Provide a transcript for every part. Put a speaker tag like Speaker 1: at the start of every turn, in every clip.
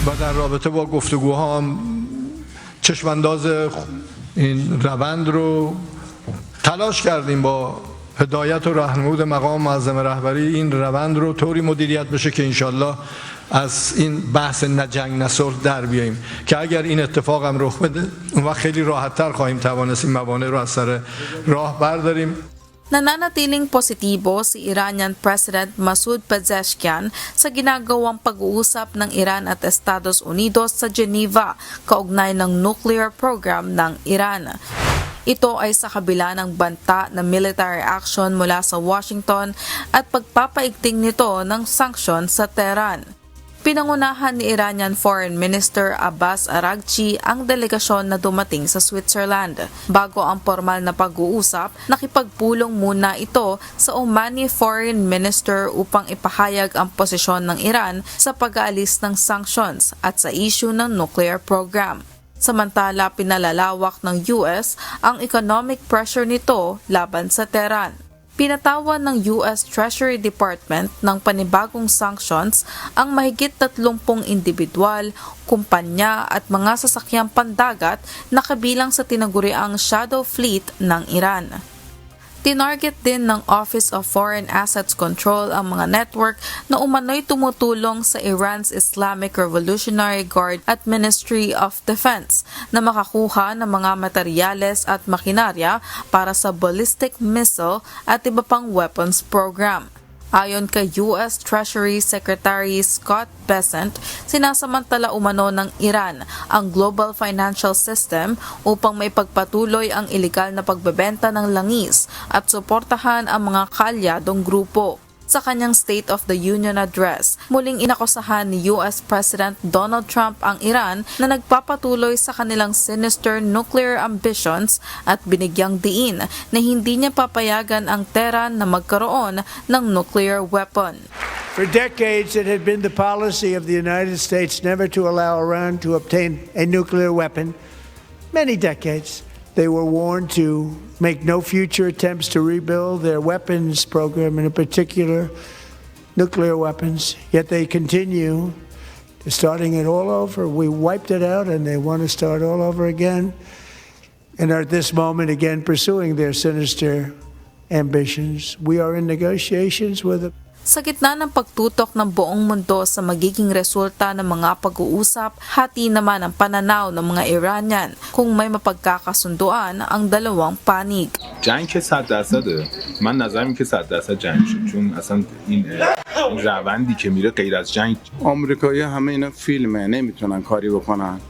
Speaker 1: و در رابطه با گفتگوها هم چشمانداز این روند رو تلاش کردیم با هدایت و راهنمود مقام معظم رهبری این روند رو طوری مدیریت بشه که انشالله از این بحث نه جنگ نه صلح در بیاییم که اگر این اتفاق هم رخ بده اون وقت خیلی راحت‌تر خواهیم توانست این موانع رو از سر راه برداریم.
Speaker 2: Nananatiling positibo si Iranian President Masoud Pezeshkian sa ginagawang pag-uusap ng Iran at Estados Unidos sa Geneva kaugnay ng nuclear program ng Iran. Ito ay sa kabila ng banta na military action mula sa Washington at pagpapaigting nito ng sanksyon sa Tehran. Pinangunahan ni Iranian Foreign Minister Abbas Araghchi ang delegasyon na dumating sa Switzerland. Bago ang formal na pag-uusap, nakipagpulong muna ito sa Omani Foreign Minister upang ipahayag ang posisyon ng Iran sa pag-aalis ng sanctions at sa issue ng nuclear program. Samantala, pinalalawak ng US ang economic pressure nito laban sa Tehran. Pinatawan ng US Treasury Department ng panibagong sanctions ang mahigit 30 individual, kumpanya at mga sasakyang pandagat na kabilang sa tinaguriang shadow fleet ng Iran. Tinarget din ng Office of Foreign Assets Control ang mga network na umano'y tumutulong sa Iran's Islamic Revolutionary Guard at Ministry of Defense na makakuha ng mga materyales at makinarya para sa ballistic missile at iba pang weapons program. Ayon kay US Treasury Secretary Scott Bessent, sinasamantala umano ng Iran ang global financial system upang maipagpatuloy ang ilegal na pagbebenta ng langis at suportahan ang mga kaalyadong grupo. Sa kanyang State of the Union address, muling inakusahan ni US President Donald Trump ang Iran na nagpapatuloy sa kanilang sinister nuclear ambitions at binigyang diin na hindi niya papayagan ang Tehran na magkaroon ng nuclear weapon.
Speaker 3: For decades, it had been the policy of the United States never to allow Iran to obtain a nuclear weapon. Many decades. They were warned to make no future attempts to rebuild their weapons program, in particular nuclear weapons. Yet they continue starting it all over. We wiped it out and they want to start all over again. And are at this moment again pursuing their sinister ambitions. We are in negotiations with them.
Speaker 2: Sa gitna ng pagtutok ng buong mundo sa magiging resulta ng mga pag-uusap, hati naman ang pananaw ng mga Iranian kung may mapagkakasunduan ang dalawang panig.
Speaker 4: جنگ که 100%، من نظرم که 100% جنگ شد، چون اصلا این روندی که میره غیر از جنگ.
Speaker 5: آمریکایی‌ها همه اینا فیلمه، نمیتونن کاری بکنن.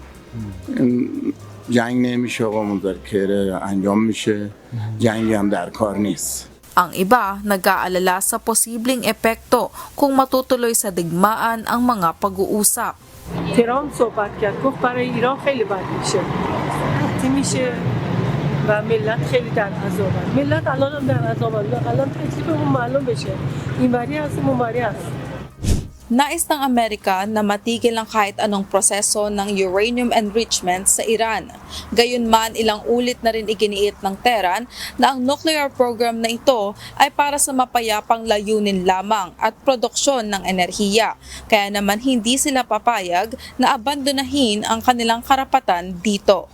Speaker 5: جنگ نمیشه و مذاکره انجام میشه، جنگی هم در کار نیست.
Speaker 2: Ang iba nag-aalala sa posibleng epekto kung matutuloy sa digmaan ang mga pag-uusap.
Speaker 6: ترامپ صحبت کرد گفت برای ایران خیلی بد میشه حتی میشه و ملت خیلی در عذابن ملت الان هم در عذابن الان تکلیفمون معلوم بشه اینوری هستیم اونوری هستیم.
Speaker 2: Nais ng Amerika na matigil ang kahit anong proseso ng uranium enrichment sa Iran. Gayunman, ilang ulit na rin iginiit ng Tehran na ang nuclear program na ito ay para sa mapayapang layunin lamang at produksyon ng enerhiya. Kaya naman hindi sila papayag na abandonahin ang kanilang karapatan dito.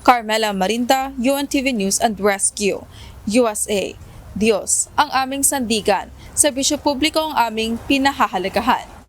Speaker 2: Carmela Marinda, UNTV News and Rescue, USA. Diyos ang aming sandigan, serbisyo publiko ang aming pinahahalagahan.